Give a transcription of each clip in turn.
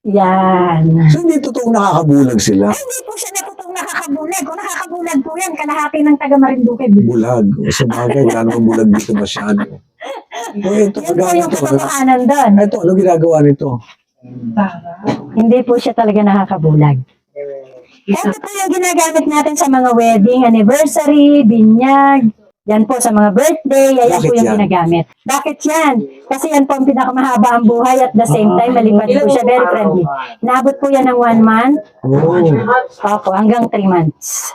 Yan. So, hindi totoong nakakabulag sila. Ay, hindi po siya natutong nakakabulag. Kung nakakabulag po yan, kalahati ng taga Marinduque. Bulag. Sa bagay, wala namang bulag dito masyado. So, ito, Yan po yung katotohanan doon. ito, ano ginagawa nito? Hindi po siya talaga nakakabulag. Ito po yung ginagamit natin sa mga wedding, anniversary, binyag. Yan po sa mga birthday, yan po yung ginagamit. Bakit yan? Kasi yan po ang pinakamahaba ang buhay at the same time, malipad po siya, very friendly. Inaabot po yan ng 1 month. Opo, hanggang 3 months.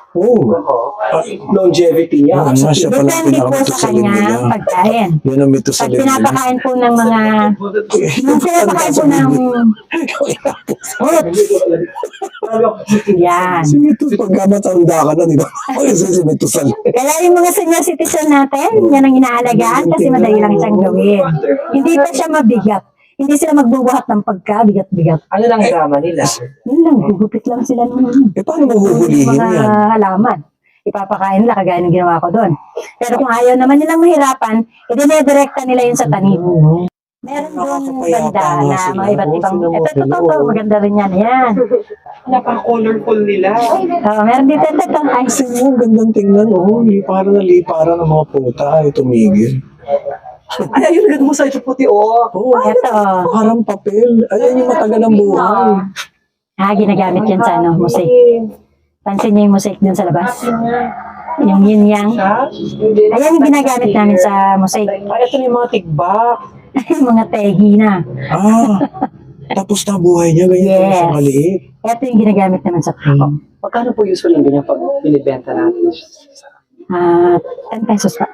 Longevity niya. Siya pala Depende po sa kanya pagkain. Yan ang mito sa Pag pinapakain po ng mga... Nung pinapakain po ng... Yan. Si Mito, pagka matanda ka na, di ba? Si Mito sa Kaya yung mga senior citizen natin, yan ang inaalagaan kasi madali lang siyang gawin. Hindi pa siya mabigat. Hindi sila magbubuhat ng pagkabigat-bigat. Ano lang drama nila? Yun lang, gugupit lang sila ng paano mahuhulihin mga yan? halaman. Ipapakain nila kagaya ng ginawa ko doon. Pero kung ayaw naman nilang mahirapan, idinedirekta nila yun sa tanim. Meron doon banda na mga iba't ibang, ito, maganda rin yan. Yan. Napaka-colorful nila. Meron dito, ito. Ay, Kasi mo, gandang tingnan, liparan na liparan ng mga puta, ay tumigil. Ay, ayun, ganda mo sa ito puti, ito. Parang papel. Ayan yung matagal ng buhay. Ginagamit yan sa mosaic. Pansin niyo yung mosaic dun sa labas? Yung yin yang. Ayan yung ginagamit namin sa mosaic. Ay, ito yung mga tigbak. Yung mga tegi na. Tapos na buhay niya, ganyan sa maliit. Ito yung ginagamit naman sa frame. Magkano po usually yung ganyan pag binibenta natin? 10 pesos pa.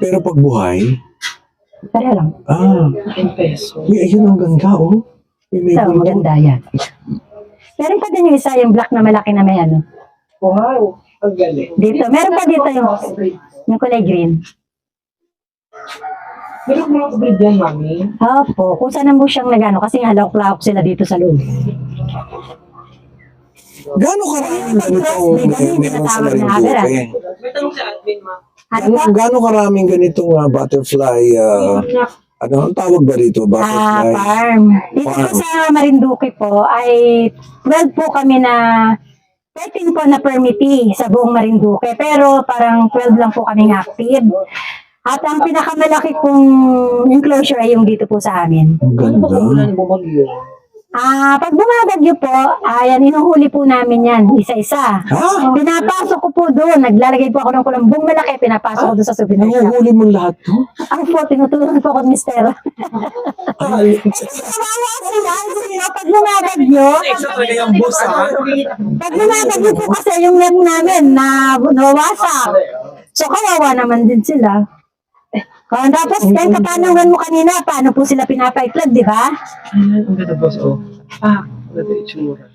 Pero pag buhay, Pareho lang. 10 peso. ayun ang ganda, May So, maganda yan. Meron pa din yung isa, yung black na malaki na may ano. Wow, ang galing. Dito, meron pa dito yung kulay green. Meron mga breed yan, mami. Opo, kung saan mo siyang nagano, kasi halawak-lawak sila dito sa loob. Gano'ng karaming ganitong meron sa Marinduque? May tanong si admin, ma. Gano'ng karaming ganitong butterfly, ang tawag ba dito? Butterfly? Farm. Dito po sa Marinduque po ay 12 po kami na 13 po na permittee sa buong Marinduque. Pero parang 12 lang po kaming active. At ang pinakamalaki pong enclosure ay yung dito po sa amin. Ang Ano ba ganda. kung ulan bumagyo? Pag bumabagyo po, ayan, inuhuli po namin yan, isa-isa. Pinapasok ko po doon, naglalagay po ako ng kulambong malaki, pinapasok ko doon sa souvenir shop. Nahuhuli mo lahat to? Ako po, tinutulungan po ako ni Mister. Ay, Pag bumabagyo, po kasi yung net namin na nawawasak. So, kawawa naman din sila. Tapos, yung katanungan mo kanina, paano po sila pinapaitlog, di ba? Ang ganda, boss, ganda itsura.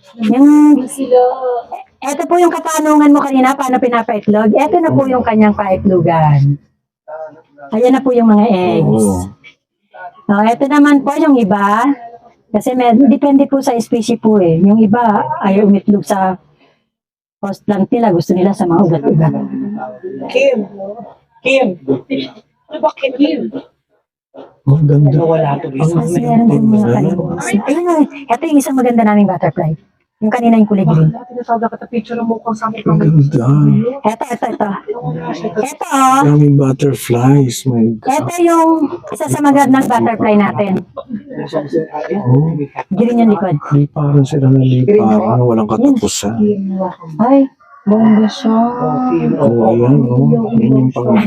Ito po yung katanungan mo kanina, paano pinapaitlog. Ito na po yung kanyang paitlogan. Ayan na po yung mga eggs. Ito naman po yung iba. Kasi depende po sa species po eh. Yung iba ay umitlog sa host plant nila. Gusto nila sa mga ugat-ugat. Kim! Ano ba, Kim? ang ganda. Wala to, guys. Mas meron din mga kalibos. Ayun, ito yung isang maganda naming butterfly. Yung kanina yung kulay green. Tinatawag ka picture mo kung saan Ang ganda. Ito. Ito, Daming butterflies. My God. ito yung isa sa magandang butterfly natin. Green yung likod. Liparan sila na liparan. Walang katapusan. Ay, bongga siya. Ayan, Yan yung pang...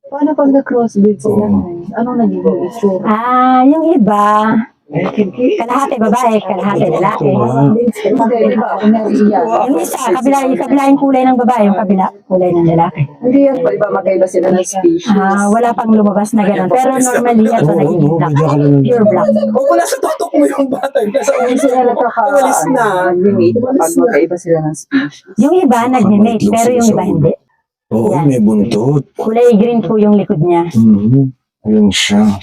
Paano pag na-crossbreed sila? Anong nagiging itsura? Yung iba, kalahati babae, kalahati lalaki. Hindi, di ba? Ako naiiyak. Yung isa, yung kabila yung kulay ng babae, yung kabila kulay ng lalaki. Hindi yan pa, iba magkaiba sila ng species. Wala pang lumabas na gano'n. Pero normally, ito naging black. Pure black. Kung wala sa tutok mo yung bata, Hindi sila Walis na. limit pag magkaiba sila ng species. Yung iba nag-mate, pero yung iba hindi. Oo, may buntot. Kulay green po yung likod niya. Ayun siya.